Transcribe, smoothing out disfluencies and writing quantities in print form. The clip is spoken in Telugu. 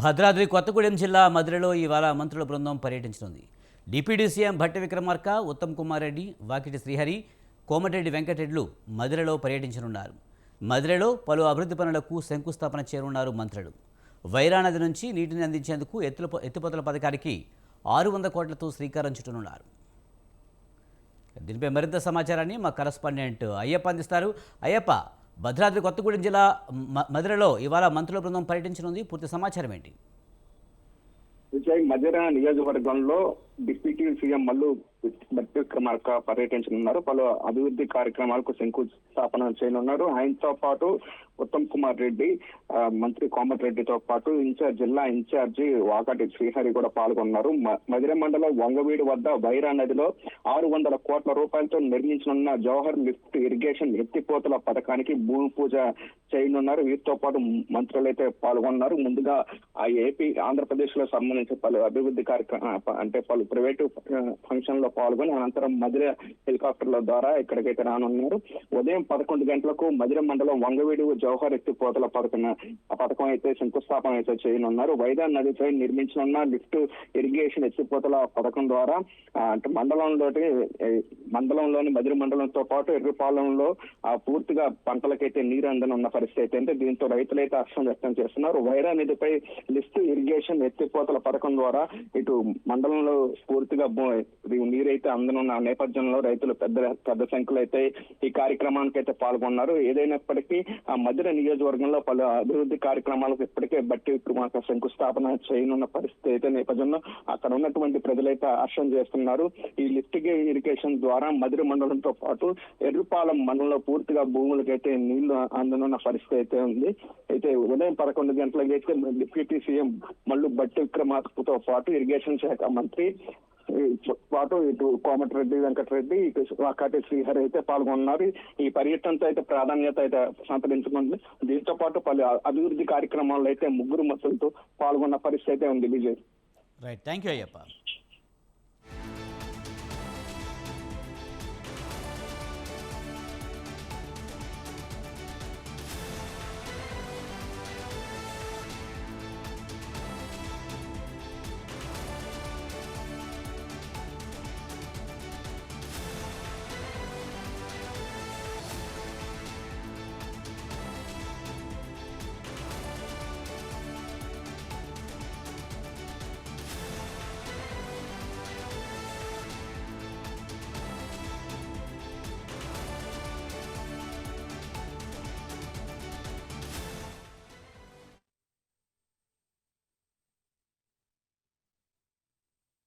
భద్రాద్రి కొత్తగూడెం జిల్లా మధురలో ఇవాళ మంత్రుల బృందం పర్యటించనుంది. డిప్యూటీ సీఎం భట్టి విక్రమార్క, ఉత్తమ్ కుమార్ రెడ్డి, వాకిటి శ్రీహరి, కోమటిరెడ్డి వెంకటరెడ్లు మధురలో పర్యటించనున్నారు. మధురలో పలు అభివృద్ధి పనులకు శంకుస్థాపన చేయనున్నారు మంత్రులు. వైరా నది నుంచి నీటిని అందించేందుకు ఎత్తిపోతల పథకానికి 600 కోట్లతో శ్రీకారం చుట్టనున్నారు. దీనిపై మరింత సమాచారాన్ని మా కరస్పాండెంట్ అయ్యప్ప అందిస్తారు. అయ్యప్ప, భద్రాద్రి కొత్తగూడెం జిల్లా మధురలో ఇవాళ మంత్రుల బృందం పర్యటించనుంది. పూర్తి సమాచారం ఏంటి? విజయ్, మధిర నియోజకవర్గంలో డిప్యూటీ సీఎం మల్లు భట్టి విక్రమార్క పర్యటించనున్నారు. పలు అభివృద్ధి కార్యక్రమాలకు శంకుస్థాపన చేయనున్నారు. ఆయనతో పాటు ఉత్తమ్ కుమార్ రెడ్డి, మంత్రి కోమటిరెడ్డితో పాటు జిల్లా ఇన్ఛార్జి వాకటి శ్రీహరి కూడా పాల్గొన్నారు. మధిర మండలం వంగవీడు వద్ద వైరా నదిలో 600 కోట్ల రూపాయలతో నిర్మించనున్న జవహర్ లిఫ్ట్ ఇరిగేషన్ ఎత్తిపోతల పథకానికి భూమి పూజ చేయనున్నారు. వీరితో పాటు మంత్రులు అయితే పాల్గొన్నారు. ముందుగా ఆ ఏపీ, ఆంధ్రప్రదేశ్ లో సంబంధించి పలు అభివృద్ధి కార్యక్రమం అంటే పలు ప్రైవేటు ఫంక్షన్ లో పాల్గొని అనంతరం మధిర హెలికాప్టర్ల ద్వారా ఇక్కడికైతే రానున్నారు. ఉదయం 11 గంటలకు మధిర మండలం వంగవీడు జవహర్ ఎత్తిపోతల పథకం అయితే శంకుస్థాపన అయితే చేయనున్నారు. వైరా నదిపై నిర్మించనున్న లిఫ్ట్ ఇరిగేషన్ ఎత్తిపోతల పథకం ద్వారా అంటే మండలంలోని మధిర మండలంతో పాటు ఎర్రపాలెంలో పూర్తిగా పంటలకైతే నీరు అందనున్న పరిస్థితి అయితే అంటే దీంతో రైతులైతే హర్షం వ్యక్తం చేస్తున్నారు. వైరా నదిపై లిఫ్ట్ ఇరిగేషన్ ఎత్తిపోతల పథకం ద్వారా ఇటు మండలంలో పూర్తిగా నీరైతే అందనున్న నేపథ్యంలో రైతులు పెద్ద సంఖ్యలో అయితే ఈ కార్యక్రమానికి అయితే పాల్గొన్నారు. ఏదైనప్పటికీ ఆ మధిర నియోజకవర్గంలో పలు అభివృద్ధి కార్యక్రమాలకు ఇప్పటికే భట్టి విక్రమార్క శంకుస్థాపన చేయనున్న పరిస్థితి అయితే నేపథ్యంలో అక్కడ ఉన్నటువంటి ప్రజలైతే హర్షం చేస్తున్నారు. ఈ లిఫ్ట్ ఇరిగేషన్ ద్వారా మధిర మండలంతో పాటు ఎర్రపాలెం మండలంలో పూర్తిగా భూములకైతే నీళ్లు అందనున్న పరిస్థితి అయితే ఉంది. అయితే ఉదయం 11 గంటలకైతే డిప్యూటీ సీఎం మల్లు భట్టి విక్రమార్కతో పాటు ఇరిగేషన్ శాఖ మంత్రి పాటు ఇటు కోమటిరెడ్డి వెంకటరెడ్డి, ఇటు వాకాటి శ్రీహరి అయితే పాల్గొన్నారు. ఈ పర్యటనతో అయితే ప్రాధాన్యత అయితే సంతరించుకుంది. దీంతో పాటు పలు అభివృద్ధి కార్యక్రమాల్లో అయితే ముగ్గురు మంత్రులతో పాల్గొన్న పరిస్థితి అయితే ఉంది. Vijay, right, thank you Ayyappa.